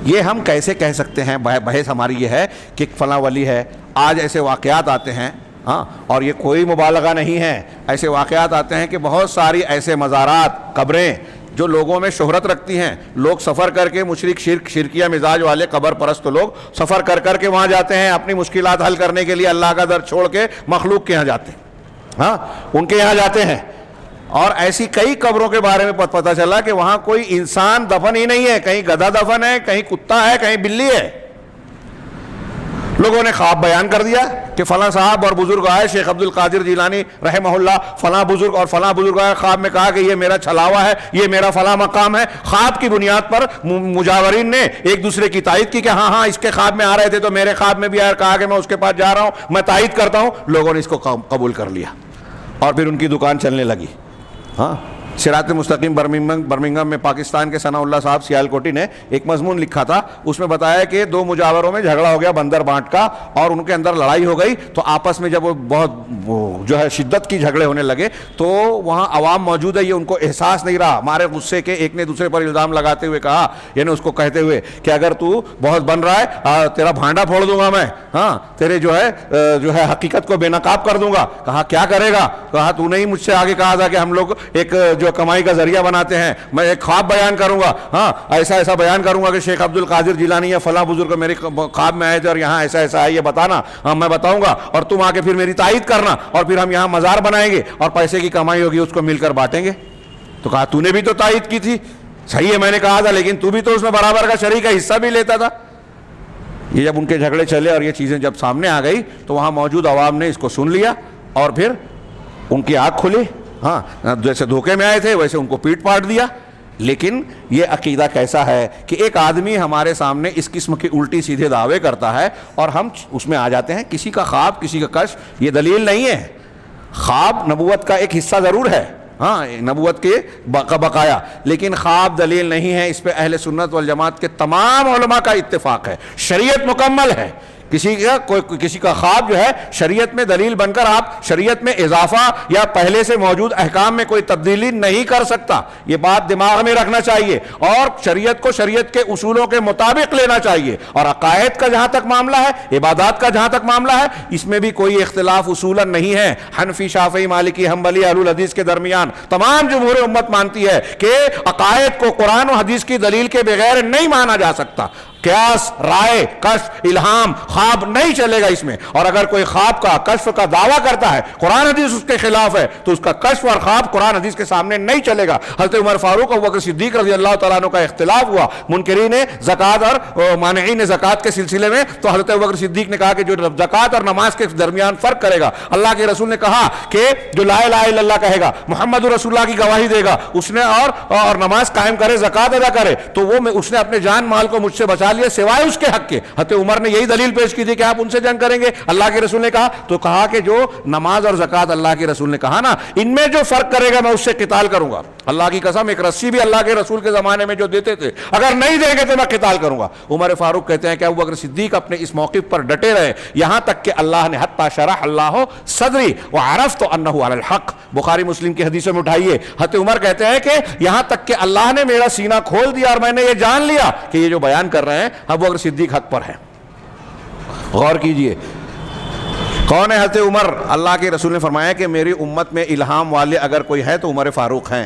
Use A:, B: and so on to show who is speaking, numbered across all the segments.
A: یہ ہم کیسے کہہ سکتے ہیں؟ بحث ہماری یہ ہے کہ فلاں ولی ہے، آج ایسے واقعات آتے ہیں، ہاں، اور یہ کوئی مبالغہ نہیں ہے، ایسے واقعات آتے ہیں کہ بہت ساری ایسے مزارات، قبریں جو لوگوں میں شہرت رکھتی ہیں، لوگ سفر کر کے مشرک شرکیہ مزاج والے قبر پرست لوگ سفر کر کے وہاں جاتے ہیں اپنی مشکلات حل کرنے کے لیے، اللہ کا در چھوڑ کے مخلوق کے یہاں جاتے ہیں، ہاں، ان کے یہاں جاتے ہیں۔ اور ایسی کئی قبروں کے بارے میں پتہ چلا کہ وہاں کوئی انسان دفن ہی نہیں ہے، کہیں گدھا دفن ہے، کہیں کتا ہے، کہیں بلی ہے۔ لوگوں نے خواب بیان کر دیا کہ فلاں صاحب اور بزرگ آئے، شیخ عبد القادر جیلانی رحمہ اللہ، فلاں بزرگ اور فلاں بزرگ آئے، خواب میں کہا کہ یہ میرا چھلاوا ہے، یہ میرا فلاں مقام ہے۔ خواب کی بنیاد پر مجاورین نے ایک دوسرے کی تائید کی کہ ہاں ہاں اس کے خواب میں آ رہے تھے تو میرے خواب میں بھی آیا، کہا کہ میں اس کے پاس جا رہا ہوں، میں تائید کرتا ہوں۔ لوگوں نے اس کو قبول کر لیا اور پھر ان کی دکان چلنے لگی۔ ہاں، صراط مستقیم برمنگھم میں پاکستان کے ثناء اللہ صاحب سیالکوٹی نے ایک مضمون لکھا تھا، اس میں بتایا کہ دو مجاوروں میں جھگڑا ہو گیا بندر بانٹ کا، اور ان کے اندر لڑائی ہو گئی، تو آپس میں جب وہ بہت جو ہے شدت کی جھگڑے ہونے لگے تو وہاں عوام موجود ہے، یہ ان کو احساس نہیں رہا، ہمارے غصے کے ایک نے دوسرے پر الزام لگاتے ہوئے کہا، یعنی اس کو کہتے ہوئے کہ اگر تو بہت بن رہا ہے تیرا بھانڈا پھوڑ دوں گا میں، ہاں، تیرے جو ہے حقیقت کو بے نقاب کر دوں گا۔ کہا کیا کرے گا؟ کہا تو نے ہی مجھ سے آگے کہا تھا کہ ہم لوگ ایک جو کمائی کا ذریعہ بناتے ہیں، میں ایک خواب بیان کروں گا، ہاں، ایسا بیان کروں گا کہ شیخ عبد القادر جیلانی یا فلاں بزرگ میرے خواب میں آئے تھے اور یہاں ایسا ہے، یہ بتانا، ہاں میں بتاؤں گا اور تم آ کے پھر میری تائید کرنا، اور پھر ہم یہاں مزار بنائیں گے اور پیسے کی کمائی ہوگی اس کو مل کر بانٹیں گے۔ تو کہا تو نے بھی تو تائید کی تھی، صحیح ہے میں نے کہا تھا، لیکن تو بھی تو اس میں برابر کا شریک کا حصہ بھی لیتا تھا۔ یہ جب ان کے جھگڑے چلے اور یہ چیزیں جب سامنے آ گئی تو وہاں موجود عوام نے اس کو سن لیا اور پھر ان کی آنکھ کھلی، ہاں، جیسے دھوکے میں آئے تھے ویسے ان کو پیٹ پاٹ دیا۔ لیکن یہ عقیدہ کیسا ہے کہ ایک آدمی ہمارے سامنے اس قسم کے الٹی سیدھے دعوے کرتا ہے اور ہم اس میں آ جاتے ہیں۔ کسی کا خواب، کسی کا کشف یہ دلیل نہیں ہے۔ خواب نبوت کا ایک حصہ ضرور ہے، ہاں، نبوت کے بقایا، لیکن خواب دلیل نہیں ہے۔ اس پہ اہل سنت والجماعت کے تمام علماء کا اتفاق ہے، شریعت مکمل ہے۔ کسی کا خواب جو ہے شریعت میں دلیل بن کر آپ شریعت میں اضافہ یا پہلے سے موجود احکام میں کوئی تبدیلی نہیں کر سکتا، یہ بات دماغ میں رکھنا چاہیے، اور شریعت کو شریعت کے اصولوں کے مطابق لینا چاہیے۔ اور عقائد کا جہاں تک معاملہ ہے، عبادات کا جہاں تک معاملہ ہے، اس میں بھی کوئی اختلاف اصولاً نہیں ہے۔ حنفی، شافعی، مالکی، حنبلی، اہل الحدیث کے درمیان تمام جمہور امت مانتی ہے کہ عقائد کو قرآن و حدیث کی دلیل کے بغیر نہیں مانا جا سکتا۔ قیاس، رائے، کشف، الہام، خواب نہیں چلے گا اس میں۔ اور اگر کوئی خواب کا، کشف کا دعویٰ کرتا ہے، قرآن حدیث اس کے خلاف ہے، تو اس کا کشف اور خواب قرآن حدیث کے سامنے نہیں چلے گا۔ حضرت عمر فاروق اور ابوبکر صدیق رضی اللہ تعالیٰ عنہ کا اختلاف ہوا منکرین زکوٰۃ اور مانعین زکوٰۃ کے سلسلے میں، تو حضرت ابوبکر صدیق نے کہا کہ جو زکوٰۃ اور نماز کے درمیان فرق کرے گا، اللہ کے رسول نے کہا کہ جو لا الہ الا اللہ کہے گا، محمد رسول اللہ کی گواہی دے گا، اس نے اور نماز قائم کرے، زکوٰۃ ادا کرے، تو وہ اس نے اپنے جان مال کو مجھ سے بچا لیا سوائے اس کے حق کے۔ حضرت عمر نے یہی دلیل پیش کی تھی کہ آپ ان سے جنگ کریں گے، اللہ کے رسول نے کہا، تو کہا کہ جو نماز اور زکوٰۃ اللہ کے رسول نے کہا نا، ان میں جو فرق کرے گا میں اس سے قتال کروں گا۔ اللہ کی قسم، ایک رسی بھی اللہ کے رسول کے زمانے میں جو دیتے تھے، اگر نہیں دیں گے تو میں قتال کروں گا۔ عمر فاروق کہتے ہیں کہ ابوبکر صدیق اپنے اس موقف پر ڈٹے رہے یہاں تک کہ اللہ نے حتی شرح اللہ صدری وعرفت انہ علی الحق، بخاری مسلم کی حدیثوں میں اٹھائیے، حضرت عمر کہتے ہیں کہ یہاں تک کہ اللہ نے میرا سینہ کھول دیا اور میں نے یہ جان لیا کہ یہ جو بیان کر رہے ہیں ابوبکر صدیق حق پر ہے۔ غور کیجئے کون ہے حضرت عمر؟ اللہ کے رسول نے فرمایا کہ میری امت میں الہام والے اگر کوئی ہے تو عمر فاروق ہیں۔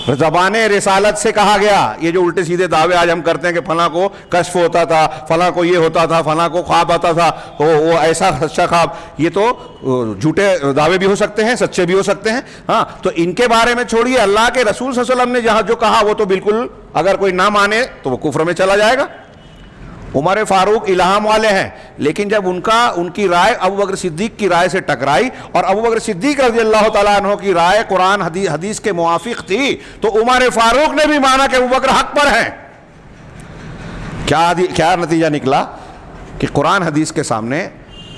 A: زبان رسالت سے کہا گیا، یہ جو الٹے سیدھے دعوے آج ہم کرتے ہیں کہ فلاں کو کشف ہوتا تھا، فلاں کو یہ ہوتا تھا، فلاں کو خواب آتا تھا، وہ ایسا سچا خواب، یہ تو جھوٹے دعوے بھی ہو سکتے ہیں، سچے بھی ہو سکتے ہیں، ہاں، تو ان کے بارے میں چھوڑیے۔ اللہ کے رسول صلی اللہ علیہ وسلم نے جہاں جو کہا وہ تو بالکل، اگر کوئی نہ مانے تو وہ کفر میں چلا جائے گا۔ عمر فاروق الہام والے ہیں، لیکن جب ان کی رائے ابوبکر صدیق کی رائے سے ٹکرائی اور ابوبکر صدیق رضی اللہ تعالیٰ عنہ کی رائے قرآن حدیث کے موافق تھی، تو عمر فاروق نے بھی مانا کہ ابوبکر حق پر ہیں۔ کیا نتیجہ نکلا کہ قرآن حدیث کے سامنے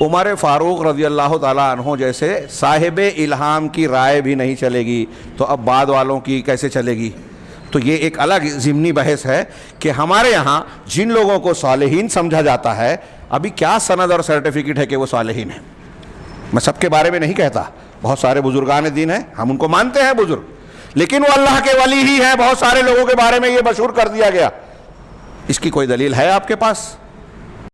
A: عمر فاروق رضی اللہ تعالیٰ عنہ جیسے صاحب الہام کی رائے بھی نہیں چلے گی، تو اب بعد والوں کی کیسے چلے گی؟ تو یہ ایک الگ ضمنی بحث ہے کہ ہمارے یہاں جن لوگوں کو صالحین سمجھا جاتا ہے، ابھی کیا سند اور سرٹیفکیٹ ہے کہ وہ صالحین ہیں؟ میں سب کے بارے میں نہیں کہتا، بہت سارے بزرگان دین ہیں، ہم ان کو مانتے ہیں بزرگ، لیکن وہ اللہ کے ولی ہی ہیں۔ بہت سارے لوگوں کے بارے میں یہ مشہور کر دیا گیا، اس کی کوئی دلیل ہے آپ کے پاس؟